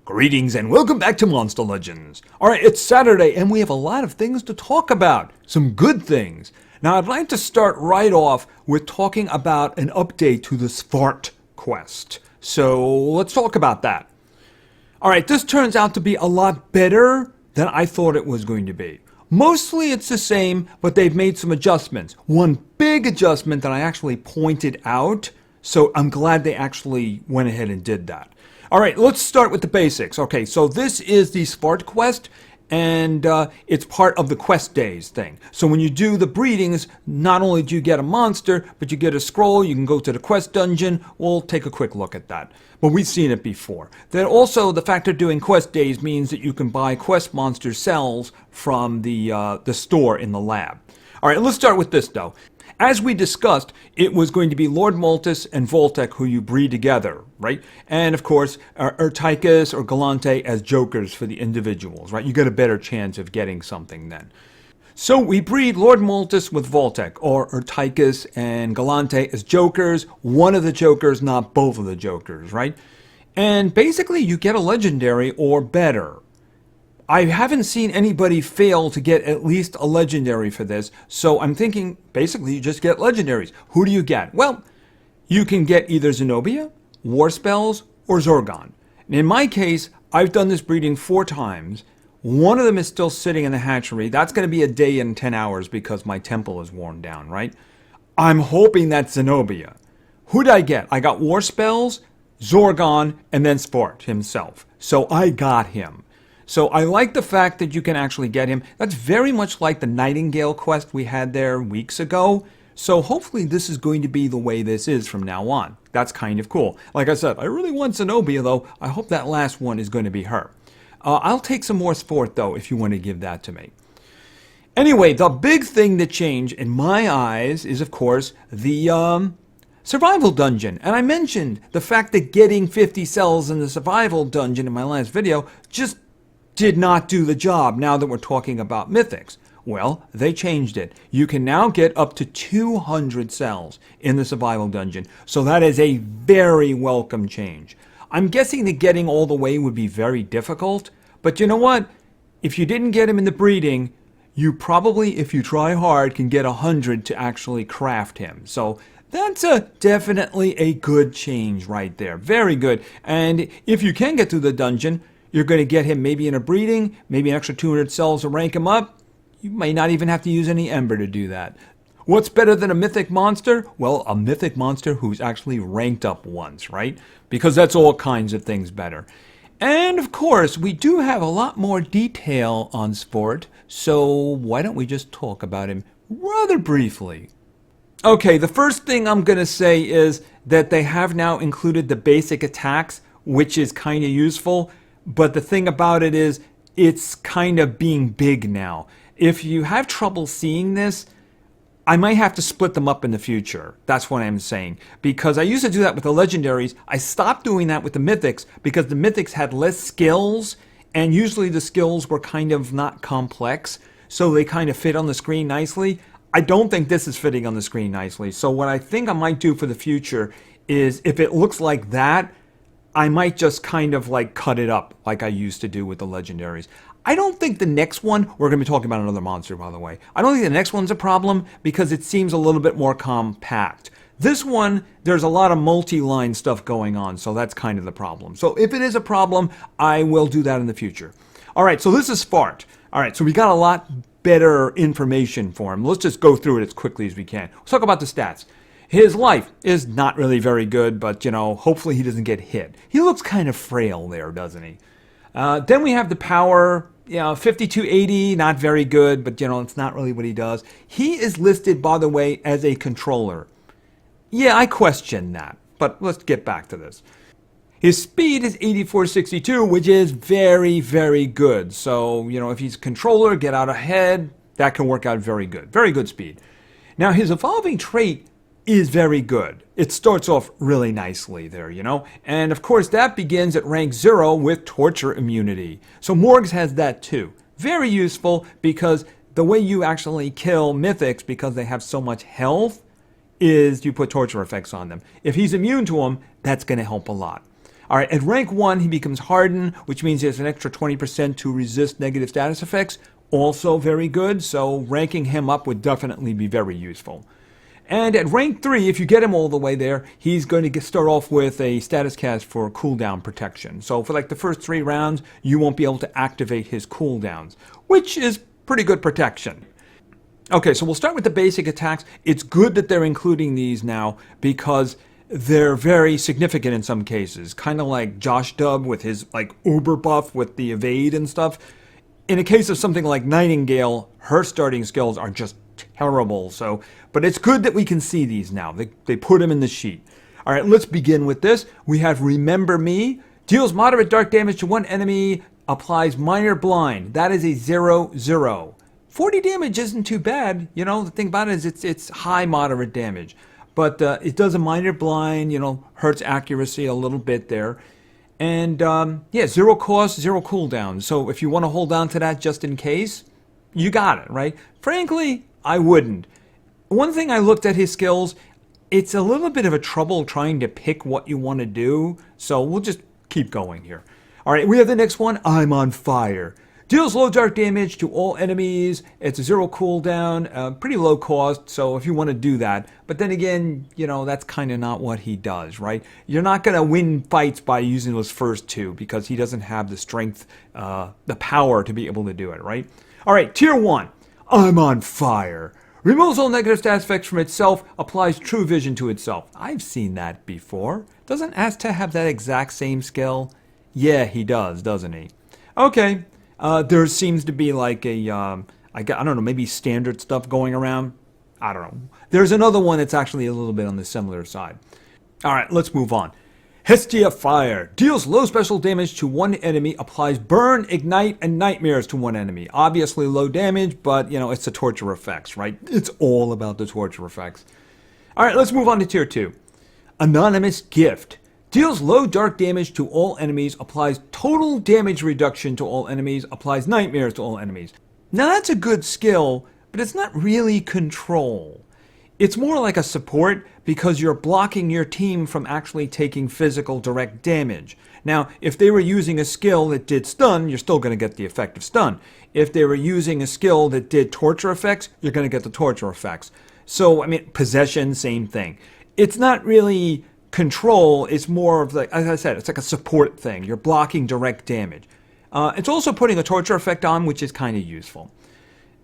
Greetings and welcome back to Monster Legends. Alright, it's Saturday and we have a lot of things to talk about. Some good things. Now I'd like to start right off with talking about an update to the Svart quest. So let's talk about that. Alright, this turns out to be a lot better than I thought it was going to be. Mostly it's the same, but they've made some adjustments. One big adjustment that I actually pointed out, so I'm glad they actually went ahead and did that. Alright, let's start with the basics. Okay, so this is the Svart quest, and it's part of the quest days thing. So when you do the breedings, not only do you get a monster, but you get a scroll, you can go to the quest dungeon. We'll take a quick look at that. But we've seen it before. Then also, the fact of doing quest days means that you can buy quest monster cells from the store in the lab. Alright, let's start with this though. As we discussed, it was going to be Lord Maltus and Voltec who you breed together, right? And of course, Urticus or Galante as jokers for the individuals, right? You get a better chance of getting something then. So we breed Lord Maltus with Voltec, or Urticus and Galante as jokers, one of the jokers, not both of the jokers, right? And basically you get a legendary or better. I haven't seen anybody fail to get at least a legendary for this, so I'm thinking basically you just get legendaries. Who do you get? Well, you can get either Zenobia, War Spells, or Zorgon. In my case, I've done this breeding 4 times. One of them is still sitting in the hatchery. That's going to be a day and 10 hours because my temple is worn down, right? I'm hoping that's Zenobia. Who did I get? I got War Spells, Zorgon, and then Svart himself. So I got him. So I like the fact that you can actually get him. That's very much like the Nightingale quest we had there weeks ago. So hopefully this is going to be the way this is from now on. That's kind of cool. Like I said, I really want Zenobia though. I hope that last one is going to be her. I'll take some more Svart though if you want to give that to me. Anyway, the big thing that changed in my eyes is of course the survival dungeon. And I mentioned the fact that getting 50 cells in the survival dungeon in my last video just did not do the job now that we're talking about mythics. Well, they changed it. You can now get up to 200 cells in the survival dungeon. So that is a very welcome change. I'm guessing that getting all the way would be very difficult. But you know what? If you didn't get him in the breeding, you probably, if you try hard, can get 100 to actually craft him. So that's definitely a good change right there. Very good. And if you can get through the dungeon, you're going to get him maybe in a breeding, maybe an extra 200 cells to rank him up. You may not even have to use any Ember to do that. What's better than a mythic monster? Well, a mythic monster who's actually ranked up once, right? Because that's all kinds of things better. And of course, we do have a lot more detail on Svart, so why don't we just talk about him rather briefly? Okay, the first thing I'm going to say is that they have now included the basic attacks, which is kind of useful. But the thing about it is, it's kind of being big now. If you have trouble seeing this, I might have to split them up in the future. That's what I'm saying. Because I used to do that with the legendaries. I stopped doing that with the mythics because the mythics had less skills. And usually the skills were kind of not complex. So they kind of fit on the screen nicely. I don't think this is fitting on the screen nicely. So what I think I might do for the future is if it looks like that, I might just kind of like cut it up like I used to do with the legendaries. I don't think the next one, we're going to be talking about another monster by the way. I don't think the next one's a problem because it seems a little bit more compact. This one, there's a lot of multi-line stuff going on, so that's kind of the problem. So if it is a problem, I will do that in the future. Alright, so this is Svart. Alright, so we got a lot better information for him. Let's just go through it as quickly as we can. Let's talk about the stats. His life is not really very good, but, you know, hopefully he doesn't get hit. He looks kind of frail there, doesn't he? Then we have the power, 5280, not very good, but, you know, it's not really what he does. He is listed, by the way, as a controller. Yeah, I question that, but let's get back to this. His speed is 8462, which is very, very good. So, you know, if he's a controller, get out ahead, that can work out very good. Very good speed. Now, his evolving trait is very good. It starts off really nicely there, you know? And of course that begins at rank 0 with torture immunity. So Morgs has that too. Very useful because the way you actually kill mythics because they have so much health is you put torture effects on them. If he's immune to them, that's going to help a lot. All right, at rank 1, he becomes hardened, which means he has an extra 20% to resist negative status effects. Also very good, so ranking him up would definitely be very useful. And at rank 3, if you get him all the way there, he's going to start off with a status cast for cooldown protection. So for like the first 3 rounds, you won't be able to activate his cooldowns, which is pretty good protection. Okay, so we'll start with the basic attacks. It's good that they're including these now because they're very significant in some cases. Kind of like Josh Dub with his like uber buff with the evade and stuff. In a case of something like Nightingale, her starting skills are just terrible. But it's good that we can see these now. They put them in the sheet. All right, let's begin with this. We have Remember Me. Deals moderate dark damage to one enemy. Applies minor blind. That is a 0/0. 40 damage isn't too bad. You know, the thing about it is it's high moderate damage. But it does a minor blind, you know, hurts accuracy a little bit there. And yeah, 0 cost, 0 cooldown. So if you want to hold on to that just in case, you got it, right? Frankly, I wouldn't. One thing I looked at his skills, it's a little bit of a trouble trying to pick what you want to do. So we'll just keep going here. All right, we have the next one, I'm on Fire. Deals low dark damage to all enemies. It's a 0 cooldown, pretty low cost, so if you want to do that. But then again, you know, that's kind of not what he does, right? You're not going to win fights by using those first 2 because he doesn't have the strength, the power to be able to do it, right? All right, Tier 1, I'm on Fire. Removes all negative stat effects from itself, applies True Vision to itself. I've seen that before. Doesn't Aztec have that exact same skill? Yeah, he does, doesn't he? Okay. There seems to be like a, I don't know, maybe standard stuff going around. I don't know. There's another one that's actually a little bit on the similar side. All right, let's move on. Hestia Fire. Deals low special damage to one enemy, applies Burn, Ignite, and Nightmares to one enemy. Obviously low damage, but, you know, it's the torture effects, right? It's all about the torture effects. All right, let's move on to Tier 2. Anonymous Gift. Deals low dark damage to all enemies, applies total damage reduction to all enemies, applies nightmares to all enemies. Now that's a good skill, but it's not really control. It's more like a support because you're blocking your team from actually taking physical direct damage. Now, if they were using a skill that did stun, you're still going to get the effect of stun. If they were using a skill that did torture effects, you're going to get the torture effects. So, I mean, possession, same thing. It's not really control, is more of like, as I said, it's like a support thing. You're blocking direct damage. It's also putting a torture effect on, which is kind of useful.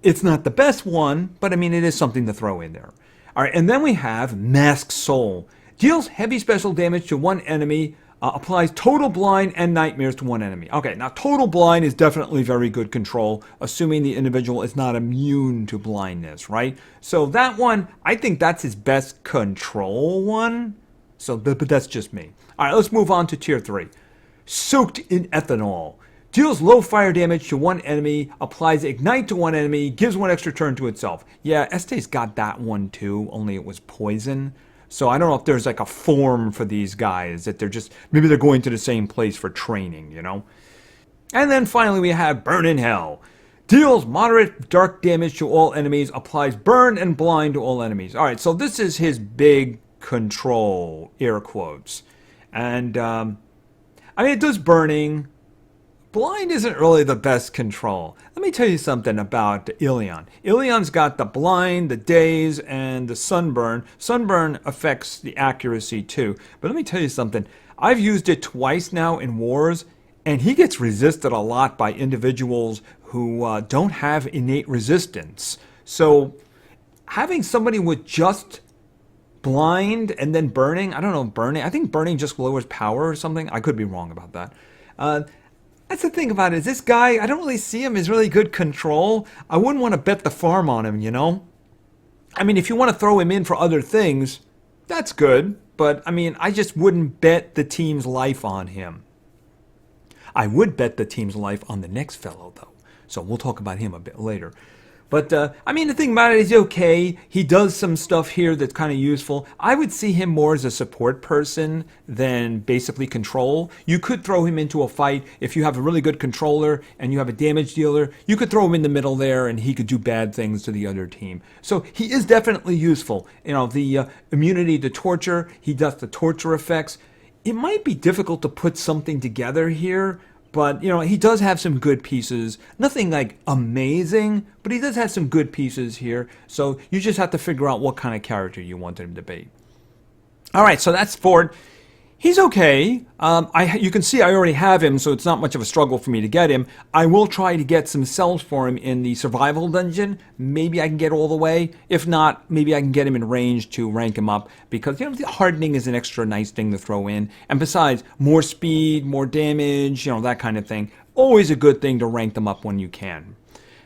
It's not the best one, but I mean, it is something to throw in there. All right, and then we have Masked Soul. Deals heavy special damage to one enemy, applies total blind and nightmares to one enemy. Okay, now total blind is definitely very good control, assuming the individual is not immune to blindness, right? So that one, I think that's his best control one. So, but that's just me. All right, let's move on to Tier 3. Soaked in Ethanol. Deals low fire damage to one enemy, applies Ignite to one enemy, gives one extra turn to itself. Yeah, Este's got that one too, only it was poison. So I don't know if there's like a form for these guys, that they're just, maybe they're going to the same place for training, you know? And then finally we have Burn in Hell. Deals moderate dark damage to all enemies, applies Burn and Blind to all enemies. All right, so this is his big control, air quotes. And, I mean, it does burning. Blind isn't really the best control. Let me tell you something about Ilion. Ilion's got the blind, the daze, and the sunburn. Sunburn affects the accuracy too. But let me tell you something. I've used it twice now in wars, and he gets resisted a lot by individuals who don't have innate resistance. So having somebody with just blind and then burning, I don't know, burning. I think burning just lowers power or something. I could be wrong about that. That's the thing about it, is this guy, I don't really see him as really good control. I wouldn't want to bet the farm on him, you know? I mean, if you want to throw him in for other things, that's good. But, I mean, I just wouldn't bet the team's life on him. I would bet the team's life on the next fellow, though. So we'll talk about him a bit later. But, I mean, the thing about it is okay. He does some stuff here that's kind of useful. I would see him more as a support person than basically control. You could throw him into a fight. If you have a really good controller and you have a damage dealer, you could throw him in the middle there and he could do bad things to the other team. So he is definitely useful. You know, the immunity to torture, he does the torture effects. it might be difficult to put something together here, but, he does have some good pieces. Nothing like amazing, but he does have some good pieces here. So you just have to figure out what kind of character you want him to be. All right, so that's Ford. He's okay. You can see I already have him, so it's not much of a struggle for me to get him. I will try to get some cells for him in the survival dungeon. Maybe I can get all the way. If not, maybe I can get him in range to rank him up, because the hardening is an extra nice thing to throw in. And besides, more speed, more damage, that kind of thing. Always a good thing to rank them up when you can.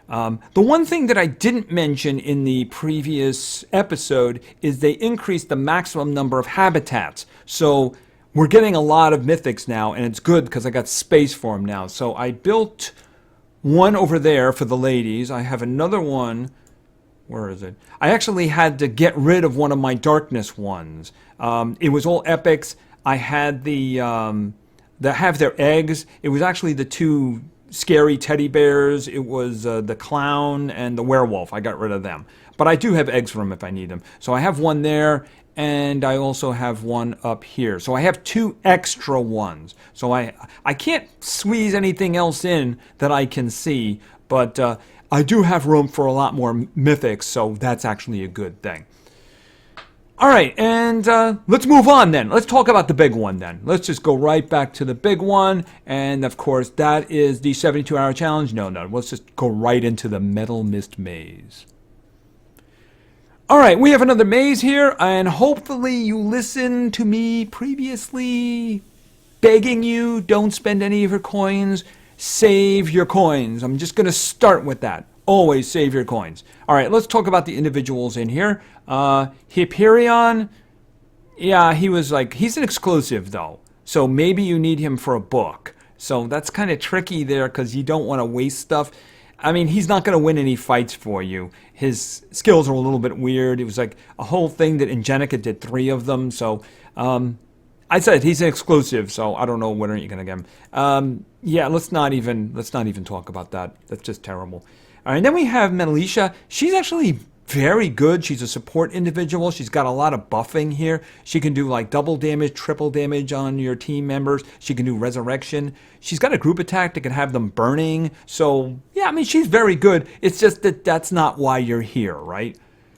The one thing that I didn't mention in the previous episode is they increased the maximum number of habitats. So we're getting a lot of mythics now, and it's good because I got space for them now. So I built one over there for the ladies. I have another one. Where is it? I actually had to get rid of one of my darkness ones. It was all epics. I had that have their eggs. It was actually the two scary teddy bears. It was the clown and the werewolf. I got rid of them. But I do have eggs for them if I need them. So I have one there. And I also have one up here. So I have two extra ones. So I can't squeeze anything else in that I can see. But I do have room for a lot more mythics. So that's actually a good thing. All right. And let's move on then. Let's talk about the big one then. Let's just go right back to the big one. And of course, that is the 72-hour challenge. No. Let's just go right into the Metal Myst maze. All right, we have another maze here, and hopefully you listened to me previously begging you, don't spend any of your coins, save your coins. I'm just going to start with that. Always save your coins. All right, let's talk about the individuals in here. Hyperion, yeah, he's an exclusive though, so maybe you need him for a book. So that's kind of tricky there because you don't want to waste stuff. I mean, he's not going to win any fights for you. His skills are a little bit weird. It was like a whole thing that Ingenica did 3 of them. So I said he's an exclusive, so I don't know when are you going to get him. Yeah, let's not even talk about that. That's just terrible. All right, and then we have Metalisha. She's actually very good. She's a support individual. She's got a lot of buffing here. She can do like double damage, triple damage on your team members. She can do resurrection. She's got a group attack that can have them burning. So, yeah, I mean, she's very good. It's just that that's not why you're here, right?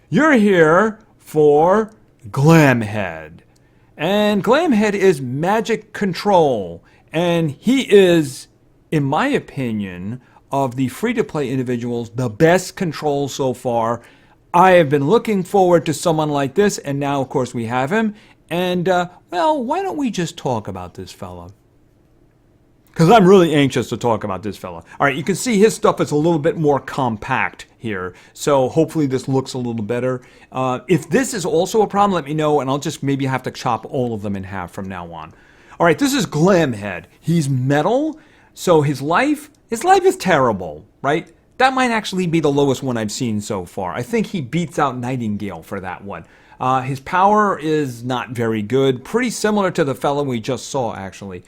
You're here for Glamhead. And Glamhead is magic control. And he is, in my opinion, of the free-to-play individuals, the best control so far. I have been looking forward to someone like this, and now, of course, we have him. And, well, why don't we just talk about this fella? Because I'm really anxious to talk about this fella. All right, you can see his stuff is a little bit more compact here. So hopefully this looks a little better. If this is also a problem, let me know, and I'll just maybe have to chop all of them in half from now on. All right, this is Glamhead. He's metal, so his life is terrible, right? That might actually be the lowest one I've seen so far. I think he beats out Nightingale for that one. His power is not very good. Pretty similar to the fellow we just saw, actually.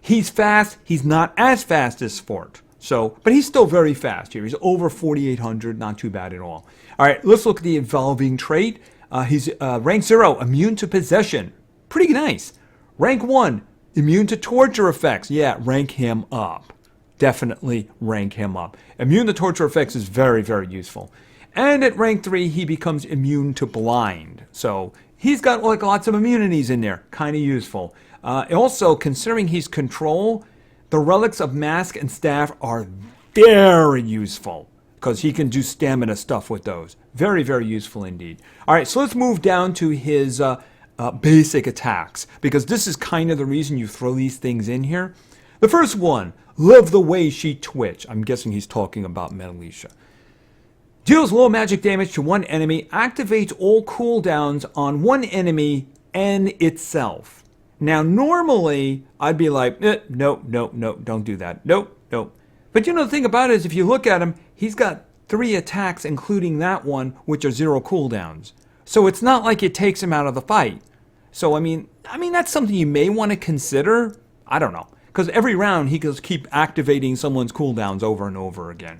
He's fast. He's not as fast as Fort. But he's still very fast here. He's over 4,800. Not too bad at all. All right, let's look at the evolving trait. He's rank 0, immune to possession. Pretty nice. Rank 1, immune to torture effects. Yeah, rank him up. Definitely rank him up. Immune to torture effects is very, very useful. And at rank 3, he becomes immune to blind. So he's got like lots of immunities in there. Kind of useful. Also, considering he's control, the relics of mask and staff are very useful because he can do stamina stuff with those. Very, very useful indeed. All right, so let's move down to his basic attacks because this is kind of the reason you throw these things in here. The first one, love the way she twitch. I'm guessing he's talking about Metalisha. Deals low magic damage to one enemy, activates all cooldowns on one enemy and itself. Now, normally, I'd be like, no, don't do that. Nope. But the thing about it is if you look at him, he's got 3 attacks, including that one, which are 0 cooldowns. So it's not like it takes him out of the fight. So, I mean, that's something you may want to consider. I don't know. Because every round, he can keep activating someone's cooldowns over and over again.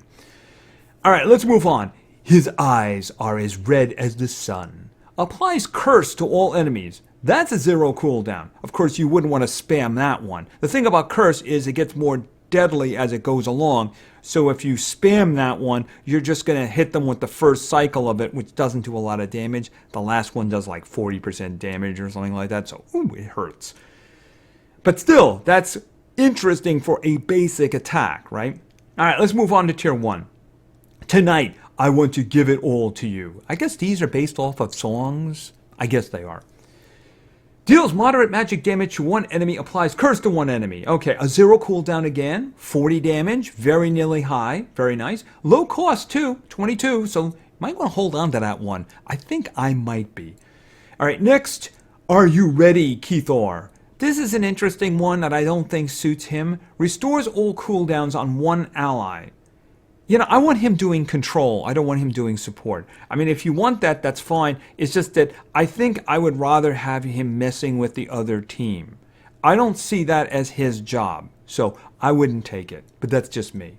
All right, let's move on. His eyes are as red as the sun. Applies curse to all enemies. That's a 0 cooldown. Of course, you wouldn't want to spam that one. The thing about Curse is it gets more deadly as it goes along. So if you spam that one, you're just going to hit them with the first cycle of it, which doesn't do a lot of damage. The last one does like 40% damage or something like that. So, ooh, it hurts. But still, that's interesting for a basic attack, right? All right, let's move on to tier 1. Tonight, I want to give it all to you. I guess these are based off of songs. I guess they are. Deals moderate magic damage to one enemy, applies curse to one enemy. Okay, a 0 cooldown again, 40 damage, very nearly high, very nice. Low cost too, 22, so you might want to hold on to that one. I think I might be. All right, next, are you ready, Keithor? This is an interesting one that I don't think suits him. Restores all cooldowns on one ally. You know, I want him doing control. I don't want him doing support. I mean, if you want that, that's fine. It's just that I think I would rather have him messing with the other team. I don't see that as his job, so I wouldn't take it. But that's just me.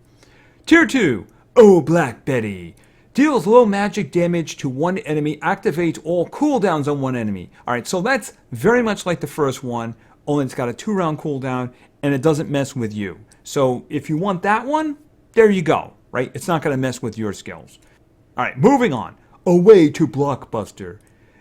Tier 2, Oh Black Betty. Deals low magic damage to one enemy, activates all cooldowns on one enemy. All right, so that's very much like the first one, only it's got a 2-round cooldown, and it doesn't mess with you. So if you want that one, there you go. Right? It's not going to mess with your skills. All right, moving on. Away to Blockbuster.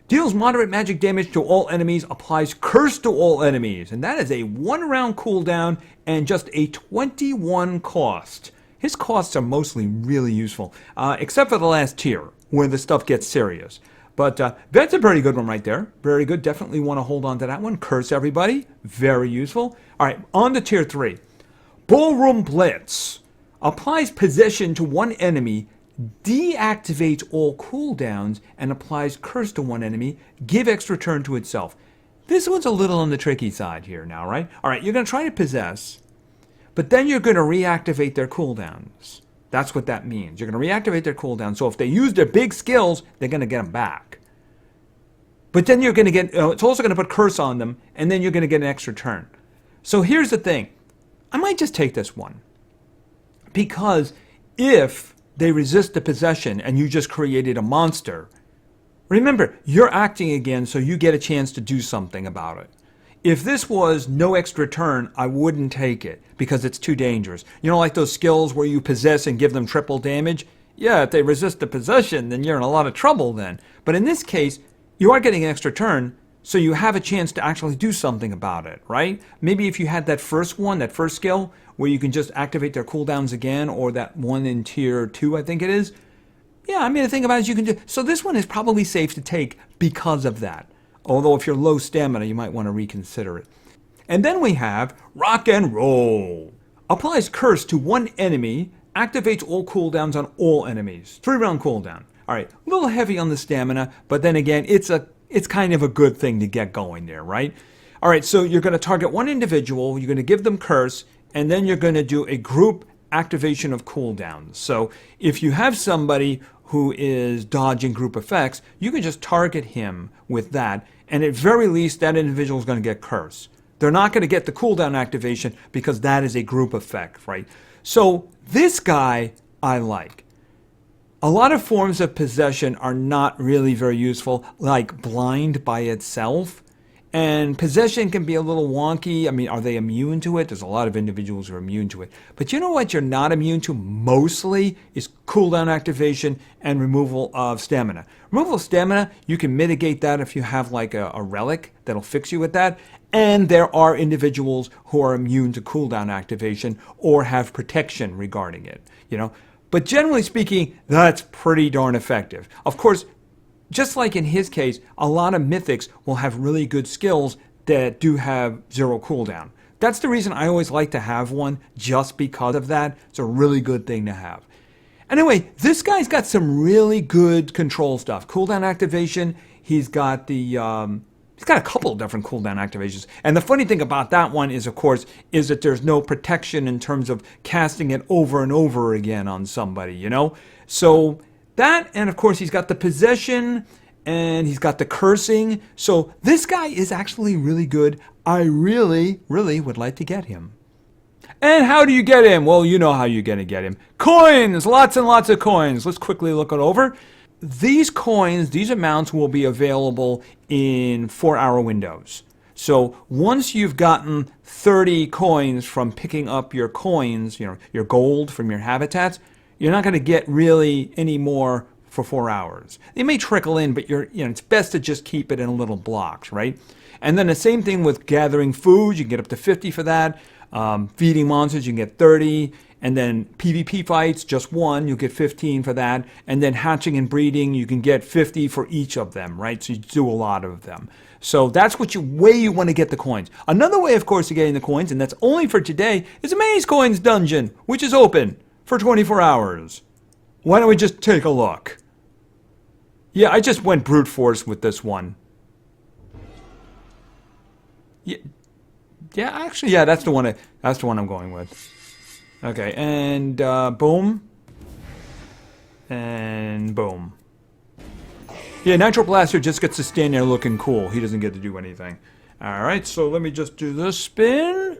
Deals moderate magic damage to all enemies, applies curse to all enemies. And that is a 1-round cooldown and just a 21 cost. His costs are mostly really useful, except for the last tier, where the stuff gets serious. But that's a pretty good one right there. Very good. Definitely want to hold on to that one. Curse everybody. Very useful. All right, on to tier 3. Ballroom Blitz. Applies possession to one enemy, deactivates all cooldowns, and applies curse to one enemy, give extra turn to itself. This one's a little on the tricky side here now, right? All right, you're going to try to possess, but then you're going to reactivate their cooldowns. That's what that means. You're going to reactivate their cooldowns, so if they use their big skills, they're going to get them back. But then you're going to get, it's also going to put curse on them, and then you're going to get an extra turn. So here's the thing. I might just take this one. Because if they resist the possession and you just created a monster, remember, you're acting again, so you get a chance to do something about it. If this was no extra turn, I wouldn't take it because it's too dangerous. You know, like those skills where you possess and give them triple damage? Yeah, if they resist the possession, then you're in a lot of trouble then. But in this case, you are getting an extra turn, so you have a chance to actually do something about it, right? Maybe if you had that first one, that first skill, where you can just activate their cooldowns again, or that one in tier 2, I think it is. Yeah, I mean, the thing about it is you can do... So this one is probably safe to take because of that. Although if you're low stamina, you might want to reconsider it. And then we have Rock and Roll. Applies curse to one enemy, activates all cooldowns on all enemies. 3-round cooldown. All right, a little heavy on the stamina, but then again, it's kind of a good thing to get going there, right? All right, so you're going to target one individual, you're going to give them curse, and then you're going to do a group activation of cooldowns. So if you have somebody who is dodging group effects, you can just target him with that, and at very least, that individual is going to get curse. They're not going to get the cooldown activation because that is a group effect, right? So this guy I like. A lot of forms of possession are not really very useful, like blind by itself. And possession can be a little wonky. I mean, are they immune to it? There's a lot of individuals who are immune to it. But you know what you're not immune to mostly is cooldown activation and removal of stamina. Removal of stamina, you can mitigate that if you have like a relic that'll fix you with that. And there are individuals who are immune to cooldown activation or have protection regarding it, you know. But generally speaking, that's pretty darn effective. Of course, just like in his case, a lot of mythics will have really good skills that do have 0 cooldown. That's the reason I always like to have one, just because of that. It's a really good thing to have. Anyway, this guy's got some really good control stuff. Cooldown activation, he's got the... He's got a couple of different cooldown activations. And the funny thing about that one is, of course, is that there's no protection in terms of casting it over and over again on somebody, you know? So that, and of course, he's got the possession, and he's got the cursing. So this guy is actually really good. I really, really would like to get him. And how do you get him? Well, you know how you're going to get him. Coins! Lots and lots of coins. Let's quickly look it over. these coins, these amounts will be available in 4-hour windows. So once you've gotten 30 coins from picking up your coins, your gold from your habitats, you're not going to get really any more for 4 hours. They may trickle in, but it's best to just keep it in little blocks, right? And then the same thing with gathering food. You can get up to 50 for that. Feeding monsters, you can get 30. And then PvP fights, just one, you'll get 15 for that. And then hatching and breeding, you can get 50 for each of them, right? So you do a lot of them. So that's way you want to get the coins. Another way, of course, of getting the coins, and that's only for today, is a Maze Coins dungeon, which is open for 24 hours. Why don't we just take a look? Yeah, I just went brute force with this one. Yeah, actually, that's the one. That's the one I'm going with. Okay, and boom, and boom. Yeah, Nitro Blaster just gets to stand there looking cool. He doesn't get to do anything. All right, so let me just do this spin.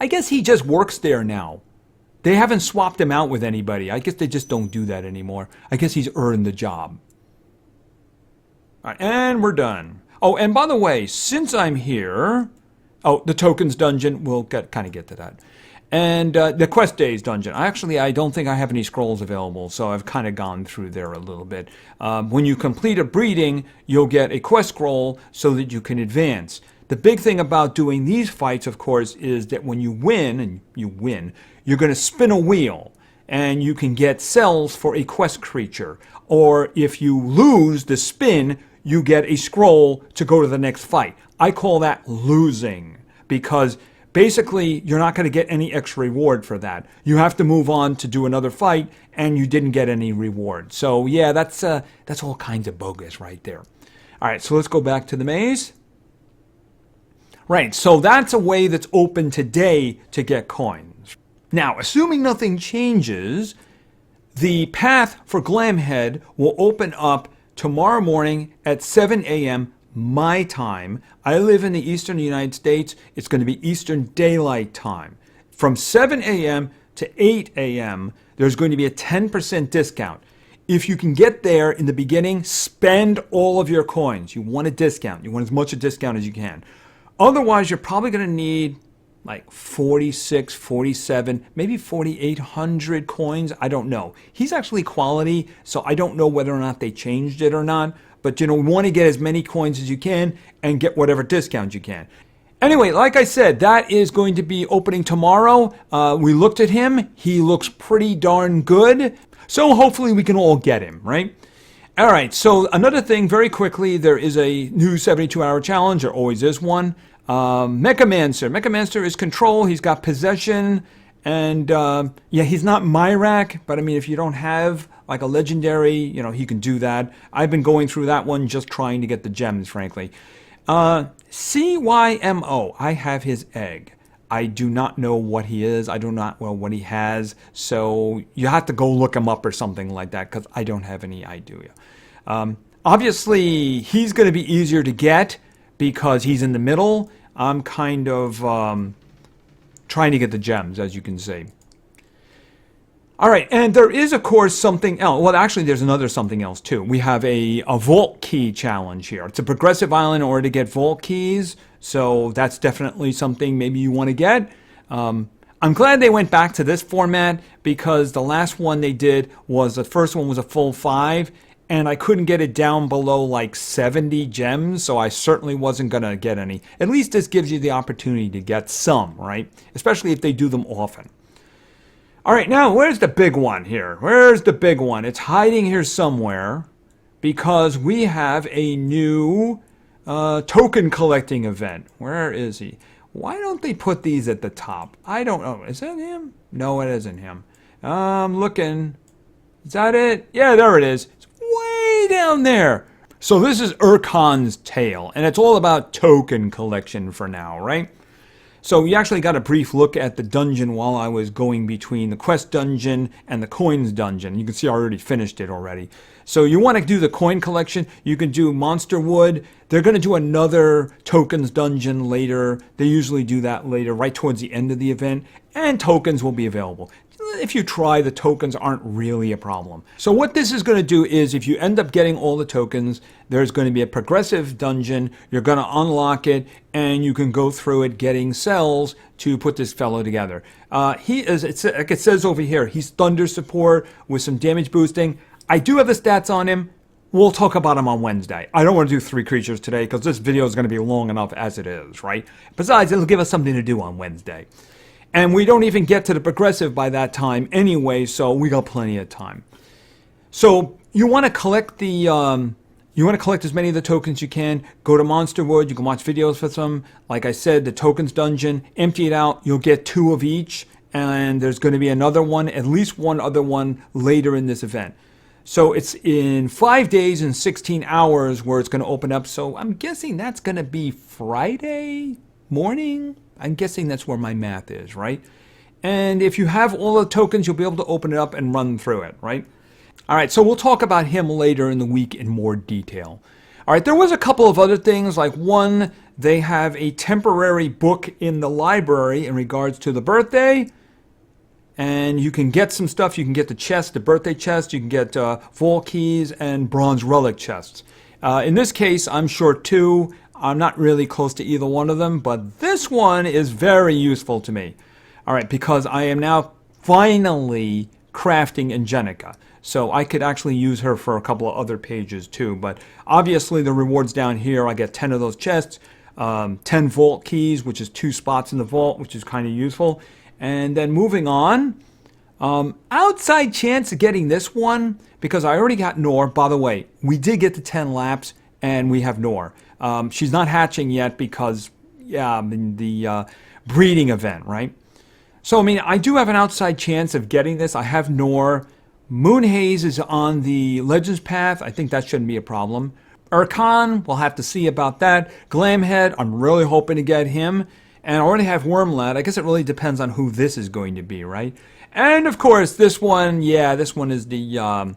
I guess he just works there now. They haven't swapped him out with anybody. I guess they just don't do that anymore. I guess he's earned the job. All right, and we're done. Oh, and by the way, since I'm here, the tokens dungeon, we'll kind of get to that. And the quest days dungeon. I don't think I have any scrolls available, so I've kind of gone through there a little bit. When you complete a breeding, you'll get a quest scroll so that you can advance. The big thing about doing these fights, of course, is that when you win, you're going to spin a wheel, and you can get cells for a quest creature. Or if you lose the spin, you get a scroll to go to the next fight. I call that losing, because basically you're not going to get any extra reward for that. You have to move on to do another fight, and you didn't get any reward. So yeah, that's all kinds of bogus right there. All right, so let's go back to the maze. Right, so that's a way that's open today to get coins. Now, assuming nothing changes, the path for Glamhead will open up tomorrow morning at 7 a.m. my time. I live in the eastern United States. It's going to be Eastern Daylight Time. From 7 a.m. to 8 a.m., there's going to be a 10% discount. If you can get there in the beginning, spend all of your coins. You want a discount. You want as much a discount as you can. Otherwise, you're probably going to need like 46, 47, maybe 4,800 coins. I don't know. He's actually quality, so I don't know whether or not they changed it or not. But, we want to get as many coins as you can and get whatever discount you can. Anyway, like I said, that is going to be opening tomorrow. We looked at him. He looks pretty darn good. So hopefully we can all get him, right? All right, so another thing, very quickly, there is a new 72-hour challenge. There always is one. Mechamancer. Mechamancer is control. He's got possession. And, he's not Myrak. But, if you don't have, like, a legendary, he can do that. I've been going through that one just trying to get the gems, frankly. CYMO. I have his egg. I do not know what he is. I do not know what he has. So you have to go look him up or something like that because I don't have any idea. Obviously, he's going to be easier to get because he's in the middle. I'm kind of trying to get the gems, as you can see. All right, and there is, of course, something else. Well, actually, there's another something else, too. We have a vault key challenge here. It's a progressive island in order to get vault keys, so that's definitely something maybe you want to get. I'm glad they went back to this format because the last one they did was, the first one was a full 5, and I couldn't get it down below like 70 gems, so I certainly wasn't going to get any. At least this gives you the opportunity to get some, right? Especially if they do them often. All right, now, where's the big one here? Where's the big one? It's hiding here somewhere because we have a new token collecting event. Where is he? Why don't they put these at the top? I don't know. Is that him? No, it isn't him. I'm looking. Is that it? Yeah, there it is. It's way down there. So this is Urkon's Tale, and it's all about token collection for now, right? So you actually got a brief look at the dungeon while I was going between the quest dungeon and the coins dungeon. You can see I already finished it already. So you want to do the coin collection. You can do Monster Wood. They're going to do another tokens dungeon later. They usually do that later, right towards the end of the event. And tokens will be available. if you try, the tokens aren't really a problem. So what this is going to do is, if you end up getting all the tokens, there's going to be a progressive dungeon. You're going to unlock it, and you can go through it getting cells to put this fellow together. He is, like it says over here, he's thunder support with some damage boosting. I do have the stats on him. We'll talk about him on Wednesday. I don't want to do 3 creatures today because this video is going to be long enough as it is, right? Besides, it'll give us something to do on Wednesday. And we don't even get to the progressive by that time anyway, so we got plenty of time. So you want to collect as many of the tokens you can. Go to Monsterwood. You can watch videos for them. Like I said, the tokens dungeon, empty it out. You'll get 2 of each, and there's going to be another one, at least one other one later in this event. So it's in 5 days and 16 hours where it's going to open up. So I'm guessing that's going to be Friday morning. I'm guessing that's where my math is, right? And if you have all the tokens, you'll be able to open it up and run through it, right? All right, so we'll talk about him later in the week in more detail. All right, there was a couple of other things, like one, they have a temporary book in the library in regards to the birthday. And you can get some stuff. You can get the chest, the birthday chest. You can get vault keys and bronze relic chests. In this case, I'm short 2. I'm not really close to either one of them, but this one is very useful to me. All right, because I am now finally crafting Angenica. So I could actually use her for a couple of other pages too. But obviously the rewards down here, I get 10 of those chests, 10 vault keys, which is 2 spots in the vault, which is kind of useful. And then moving on, outside chance of getting this one, because I already got Nor. By the way, we did get the 10 laps, and we have Nor. She's not hatching yet because, the breeding event, right? So, I mean, I do have an outside chance of getting this. I have Nor. Moonhaze is on the Legends path. I think that shouldn't be a problem. Urkhan, we'll have to see about that. Glamhead, I'm really hoping to get him. And I already have Wormlad. I guess it really depends on who this is going to be, right? And of course, this one, this one is the, a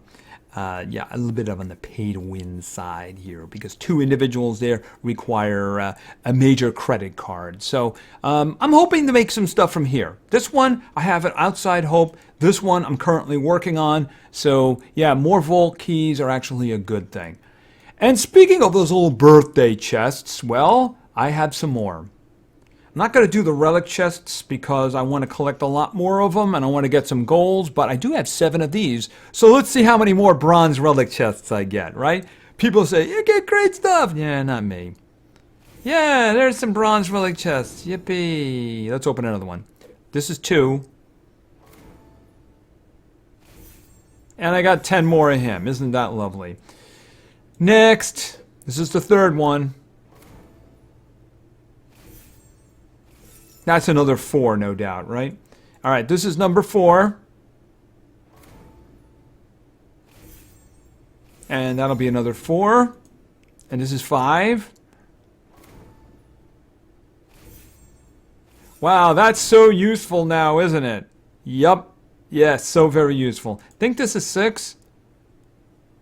little bit of on the pay-to-win side here, because 2 individuals there require a major credit card. So I'm hoping to make some stuff from here. This one, I have an outside hope. This one, I'm currently working on. So yeah, more vault keys are actually a good thing. And speaking of those little birthday chests, well, I have some more. I'm not going to do the relic chests because I want to collect a lot more of them and I want to get some golds, but I do have 7 of these. So let's see how many more bronze relic chests I get, right? People say, you get great stuff. Yeah, not me. Yeah, there's some bronze relic chests. Yippee. Let's open another one. This is 2. And I got 10 more of him. Isn't that lovely? Next. This is the 3rd one. That's another 4, no doubt, right? All right, this is number 4. And that'll be another 4. And this is 5. Wow, that's so useful now, isn't it? Yup. Yes, so very useful. Think this is 6?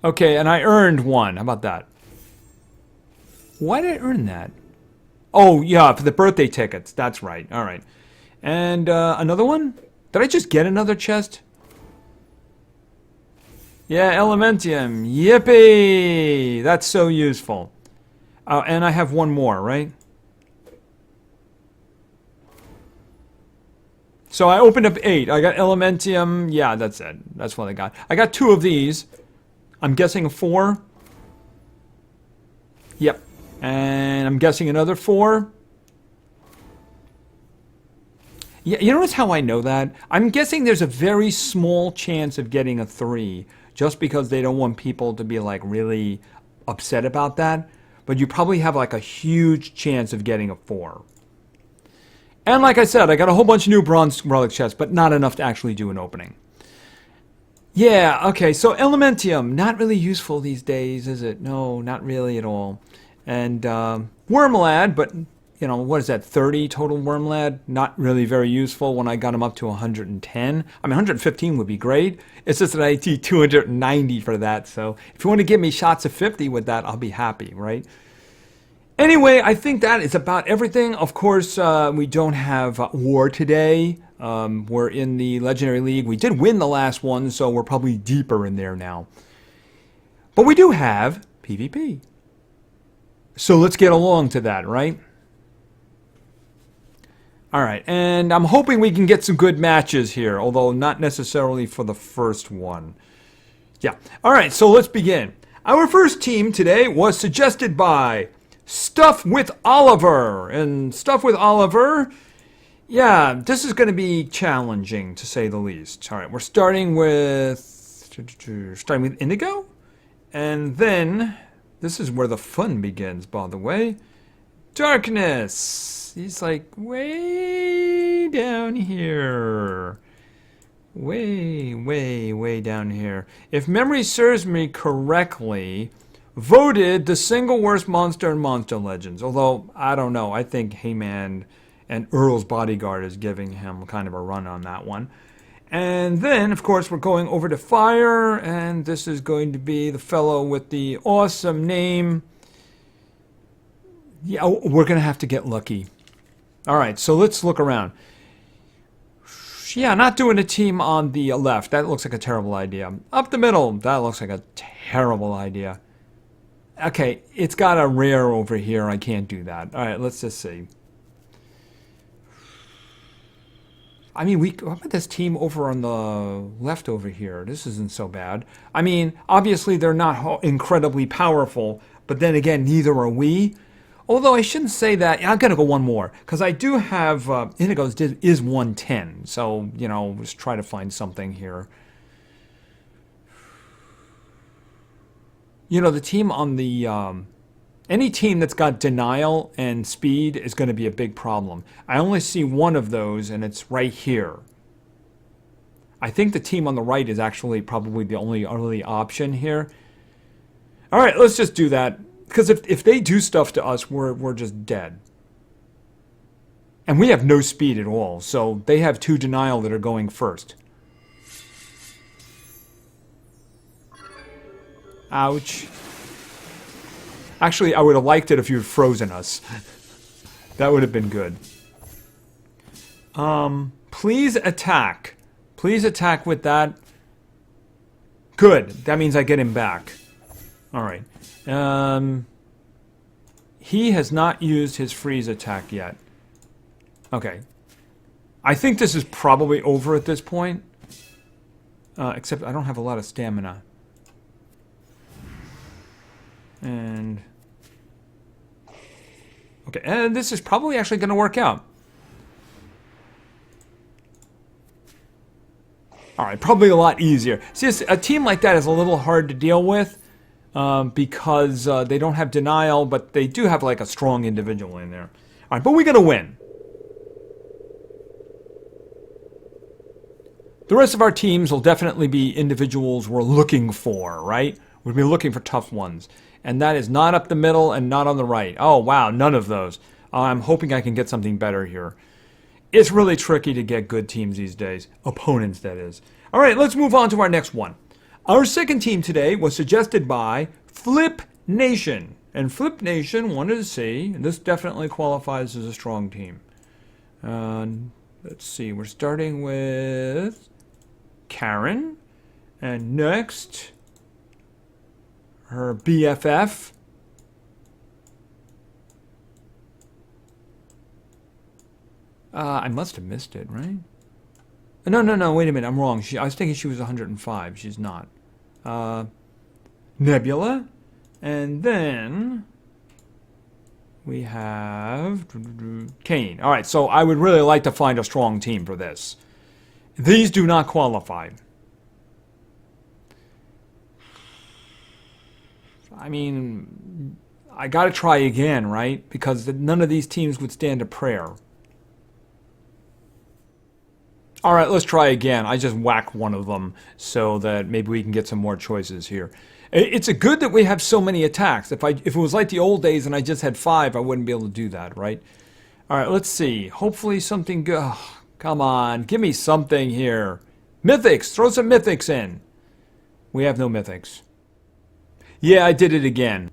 Okay, and I earned 1. How about that? Why did I earn that? Oh, yeah, for the birthday tickets. That's right. All right. And another one? Did I just get another chest? Yeah, Elementium. Yippee! That's so useful. And I have 1 more, right? So I opened up 8. I got Elementium. Yeah, that's it. That's what I got. I got 2 of these. I'm guessing a 4. Yep. And I'm guessing another 4. Yeah, you notice how I know that? I'm guessing there's a very small chance of getting a 3, just because they don't want people to be like really upset about that. But you probably have like a huge chance of getting a 4. And like I said, I got a whole bunch of new bronze relic chests, but not enough to actually do an opening. Yeah, okay, so Elementium, not really useful these days, is it? No, not really at all. And Wormlad, but, you know, what is that, 30 total Wormlad? Not really very useful when I got him up to 110. I mean, 115 would be great. It's just that I need 290 for that. So if you want to give me shots of 50 with that, I'll be happy, right? Anyway, I think that is about everything. Of course, we don't have war today. We're in the Legendary League. We did win the last one, so we're probably deeper in there now. But we do have PvP. So let's get along to that, right? All right, and I'm hoping we can get some good matches here, although not necessarily for the first one. Yeah. All right, so let's begin. Our first team today was suggested by Stuff with Oliver. And Stuff with Oliver, yeah, this is going to be challenging, to say the least. All right, we're starting with Indigo. And then, this is where the fun begins, by the way. Darkness. He's like way down here. Way down here. If memory serves me correctly, voted the single worst monster in Monster Legends. Although, I don't know. I think Heyman and Earl's Bodyguard is giving him kind of a run on that one. And then, of course, we're going over to Fire. And this is going to be the fellow with the awesome name. Yeah, we're going to have to get lucky. All right, so let's look around. Yeah, not doing a team on the left. That looks like a terrible idea. Up the middle. That looks like a terrible idea. Okay, it's got a rare over here. I can't do that. All right, let's just see. I mean, what about this team over on the left over here? This isn't so bad. I mean, obviously they're not incredibly powerful, but then again, neither are we. Although I shouldn't say that. I'm going to go one more. Because I do have... Indigo's is 110. So, you know, let's try to find something here. You know, the team on the... any team that's got Denial and Speed is going to be a big problem. I only see one of those, and it's right here. I think the team on the right is actually probably the only early option here. All right, let's just do that. Because if they do stuff to us, we're just dead. And we have no speed at all, so they have 2 Denial that are going first. Ouch. Actually, I would have liked it if you had frozen us. That would have been good. Please attack. Please attack with that. Good. That means I get him back. All right. He has not used his freeze attack yet. Okay. I think this is probably over at this point. Except I don't have a lot of stamina. And... okay, and this is probably actually going to work out. Alright, probably a lot easier. See, a team like that is a little hard to deal with. Because they don't have Denial, but they do have like a strong individual in there. All right, but we're going to win. The rest of our teams will definitely be individuals we're looking for, right? We'll be looking for tough ones. And that is not up the middle and not on the right. Oh, wow, none of those. I'm hoping I can get something better here. It's really tricky to get good teams these days. Opponents, that is. All right, let's move on to our next one. Our second team today was suggested by Flip Nation. And Flip Nation wanted to see, and this definitely qualifies as a strong team. Let's see, we're starting with Karen. And next, her BFF. I must have missed it, right? No, wait a minute, I'm wrong. I was thinking she was 105. She's not. Nebula, and then we have Kane. All right, so I would really like to find a strong team for this. These do not qualify. I mean, I got to try again, right? Because none of these teams would stand a prayer. All right, let's try again. I just whacked one of them so that maybe we can get some more choices here. It's a good that we have so many attacks. If it was like the old days and I just had 5, I wouldn't be able to do that, right? All right, let's see. Hopefully something good. Oh, come on, give me something here. Mythics, throw some mythics in. We have no mythics. Yeah, I did it again.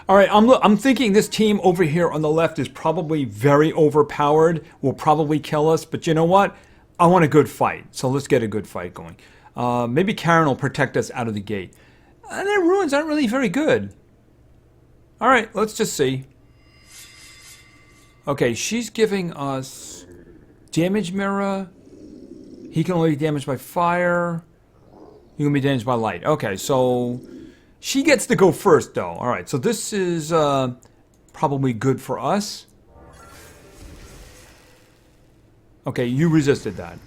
All right, I'm thinking this team over here on the left is probably very overpowered, will probably kill us, but you know what? I want a good fight, so let's get a good fight going. Maybe Karen will protect us out of the gate. And their ruins aren't really very good. All right, let's just see. Okay, she's giving us damage mirror. He can only be damaged by fire. He can be damaged by light. Okay, so she gets to go first, though. All right, so this is probably good for us. Okay, you resisted that.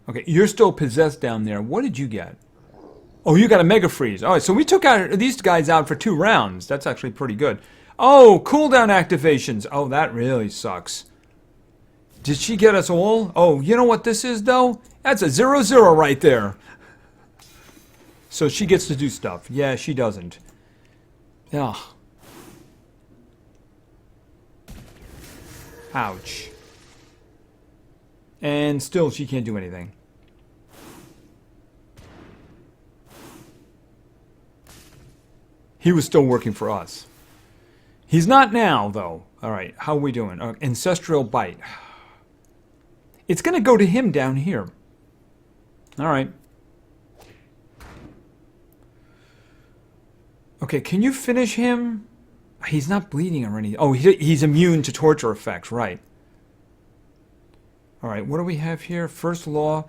Okay, you're still possessed down there. What did you get? Oh, you got a Mega Freeze. All right, so we took out these guys out for 2 rounds. That's actually pretty good. Oh, cooldown activations. Oh, that really sucks. Did she get us all? Oh, you know what this is, though? That's a 0-0 right there. So she gets to do stuff. Yeah, she doesn't. Yeah. Ouch. And still, she can't do anything. He was still working for us. He's not now, though. All right, how are we doing? Ancestral Bite. It's going to go to him down here. All right. Okay, can you finish him? He's not bleeding or anything. Oh, he's immune to torture effects, right. All right, what do we have here? First law.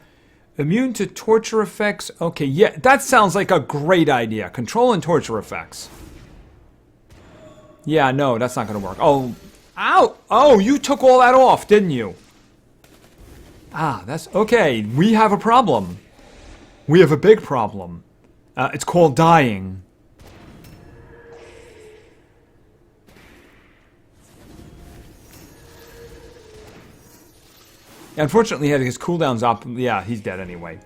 Immune to torture effects. Okay, yeah, that sounds like a great idea. Control and torture effects. Yeah, no, that's not going to work. Oh, ow! Oh, you took all that off, didn't you? Ah, that's... Okay, we have a problem. We have a big problem. It's called dying. Unfortunately, his cooldown's up. Yeah, he's dead anyway.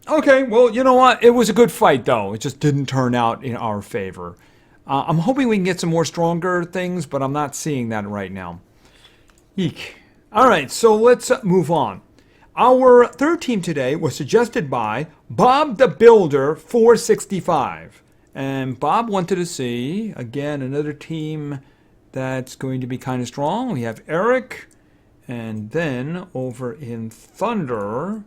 Okay, well, you know what? It was a good fight, though. It just didn't turn out in our favor. I'm hoping we can get some more stronger things, but I'm not seeing that right now. Eek. All right, so let's move on. Our third team today was suggested by Bob the Builder 465. And Bob wanted to see, again, another team that's going to be kind of strong. We have Eric, and then over in Thunder,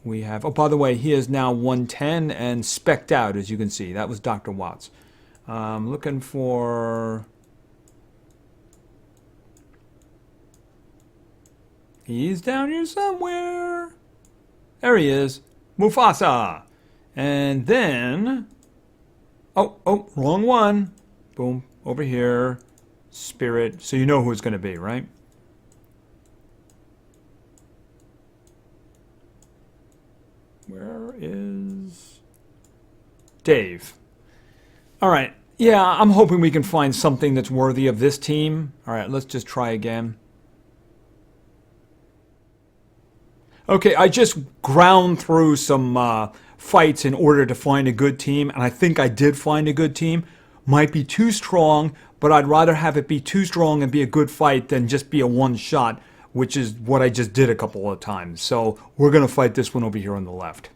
we have... Oh, by the way, he is now 110 and specced out, as you can see. That was Dr. Watts. Looking for... He's down here somewhere. There he is. Mufasa. And then... Oh, wrong one. Boom, over here. Spirit. So you know who it's going to be, right? Where is Dave? All right. Yeah, I'm hoping we can find something that's worthy of this team. All right, let's just try again. Okay, I just ground through some fights in order to find a good team, and I think I did find a good team. Might be too strong, but I'd rather have it be too strong and be a good fight than just be a one-shot, which is what I just did a couple of times. So we're going to fight this one over here on the left.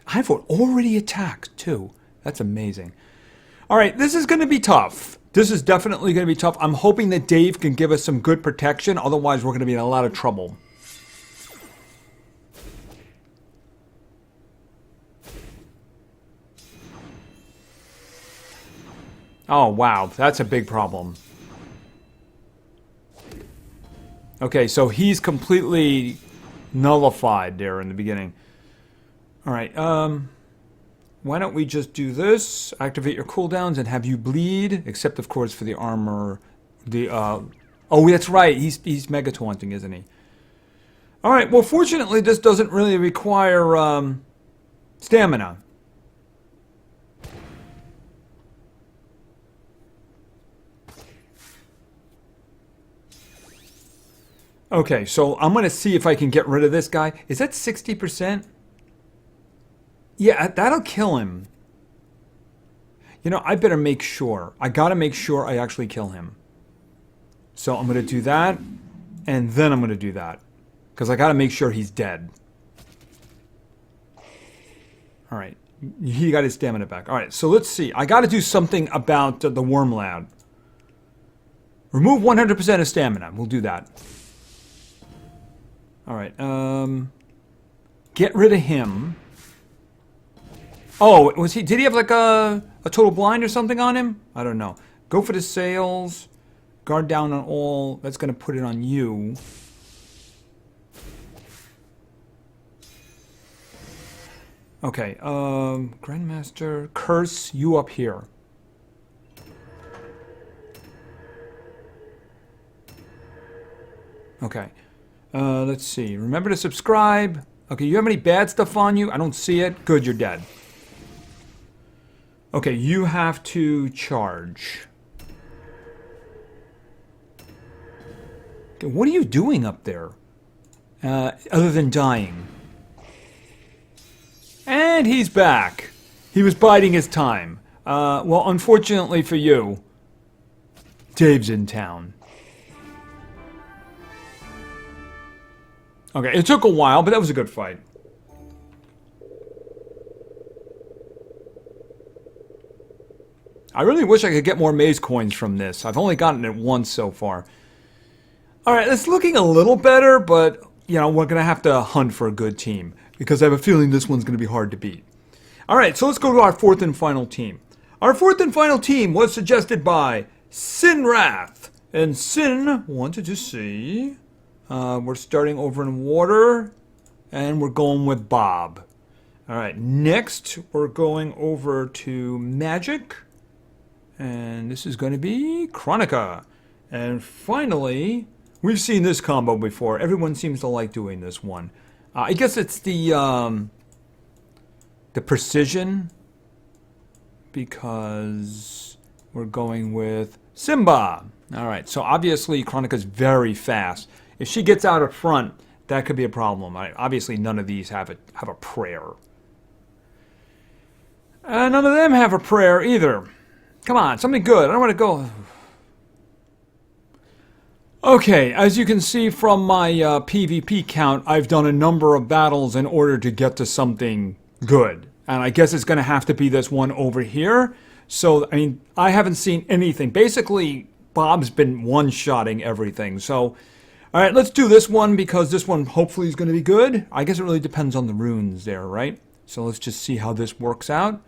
I've already attacked, too. That's amazing. All right, this is going to be tough. This is definitely going to be tough. I'm hoping that Dave can give us some good protection. Otherwise, we're going to be in a lot of trouble. Oh, wow. That's a big problem. Okay, so he's completely nullified there in the beginning. All right. Why don't we just do this? Activate your cooldowns and have you bleed. Except, of course, for the armor. Oh, that's right. He's mega taunting, isn't he? All right. Well, fortunately, this doesn't really require stamina. Okay, so I'm going to see if I can get rid of this guy. Is that 60%? Yeah, that'll kill him. You know, I better make sure. I got to make sure I actually kill him. So I'm going to do that, and then I'm going to do that. Because I got to make sure he's dead. All right. He got his stamina back. All right, so let's see. I got to do something about the worm lad. Remove 100% of stamina. We'll do that. All right. Get rid of him. Oh, was he? Did he have like a total blind or something on him? I don't know. Go for the sails. Guard down on all. That's going to put it on you. Okay, Grandmaster, curse you up here. Okay, let's see. Remember to subscribe. Okay, you have any bad stuff on you? I don't see it. Good, you're dead. Okay, you have to charge. Okay, what are you doing up there? Other than dying. And he's back. He was biding his time. Well, unfortunately for you, Dave's in town. Okay, it took a while, but that was a good fight. I really wish I could get more maze coins from this. I've only gotten it once so far. Alright, it's looking a little better, but, you know, we're going to have to hunt for a good team. Because I have a feeling this one's going to be hard to beat. Alright, so let's go to our fourth and final team. Our fourth and final team was suggested by Sinrath. And Sin wanted to see... we're starting over in water. And we're going with Bob. Alright, next we're going over to Magic. And this is going to be Chronica. And finally, we've seen this combo before. Everyone seems to like doing this one. I guess it's the precision, because we're going with Simba. All right, so obviously Chronica's very fast. If she gets out up front, that could be a problem. Obviously, none of these have a prayer. None of them have a prayer either. Come on, something good. I don't want to go... Okay, as you can see from my PvP count, I've done a number of battles in order to get to something good. And I guess it's going to have to be this one over here. So, I mean, I haven't seen anything. Basically, Bob's been one-shotting everything. So, alright, let's do this one because this one hopefully is going to be good. I guess it really depends on the runes there, right? So let's just see how this works out.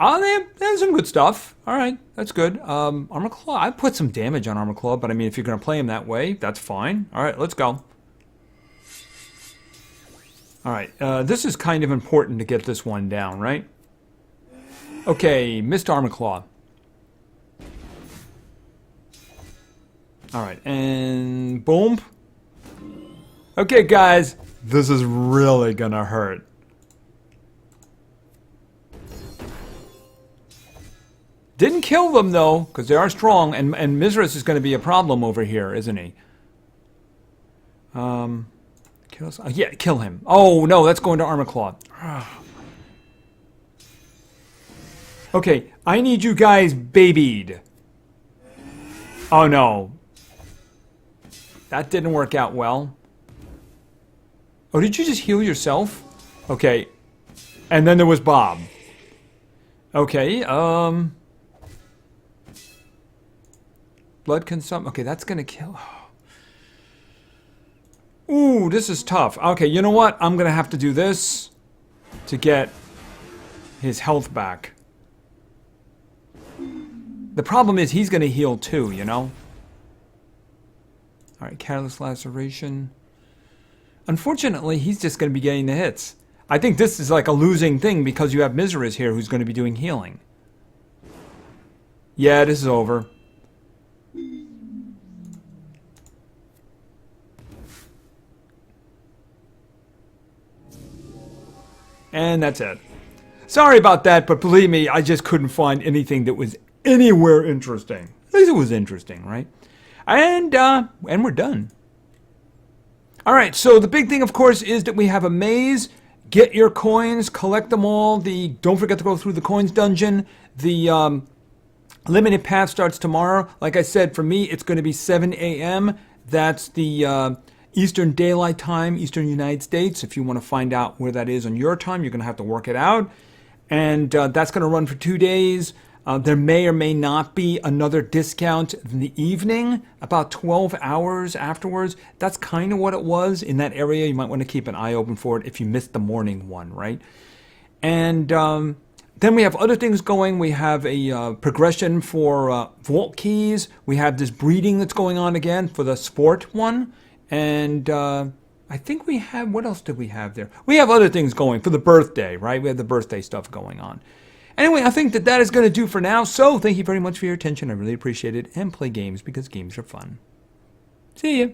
Oh, there's some good stuff. All right, that's good. Armor Claw. I put some damage on Armor Claw, but I mean, if you're going to play him that way, that's fine. All right, let's go. All right, this is kind of important to get this one down, right? Okay, Myst Armor Claw. All right, and boom. Okay, guys, this is really going to hurt. Didn't kill them, though, because they are strong, and Mizras is going to be a problem over here, isn't he? Yeah, kill him. Oh, no, that's going to Armor Claw. Okay, I need you guys babied. Oh, no. That didn't work out well. Oh, did you just heal yourself? Okay. And then there was Bob. Okay, blood consumption. Okay, that's gonna kill. Ooh, this is tough. Okay, you know what? I'm gonna have to do this to get his health back. The problem is he's gonna heal too, you know? Alright, Careless Laceration. Unfortunately, he's just gonna be getting the hits. I think this is like a losing thing because you have Mizras here who's gonna be doing healing. Yeah, this is over. And that's it. Sorry about that, but believe me, I just couldn't find anything that was anywhere interesting. At least it was interesting, right? And we're done. All right, so the big thing, of course, is that we have a maze. Get your coins, collect them all. Don't forget to go through the coins dungeon. The limited path starts tomorrow. Like I said, for me, it's going to be 7 a.m. That's the Eastern Daylight Time, Eastern United States. If you want to find out where that is on your time, you're going to have to work it out. And that's going to run for 2 days. There may or may not be another discount in the evening, about 12 hours afterwards. That's kind of what it was in that area. You might want to keep an eye open for it if you missed the morning one, right? And then we have other things going. We have a progression for vault keys. We have this breeding that's going on again for the sport one. And I think we have, what else did we have there? We have other things going for the birthday, right? We have the birthday stuff going on. Anyway, I think that is going to do for now. So thank you very much for your attention. I really appreciate it. And play games because games are fun. See ya.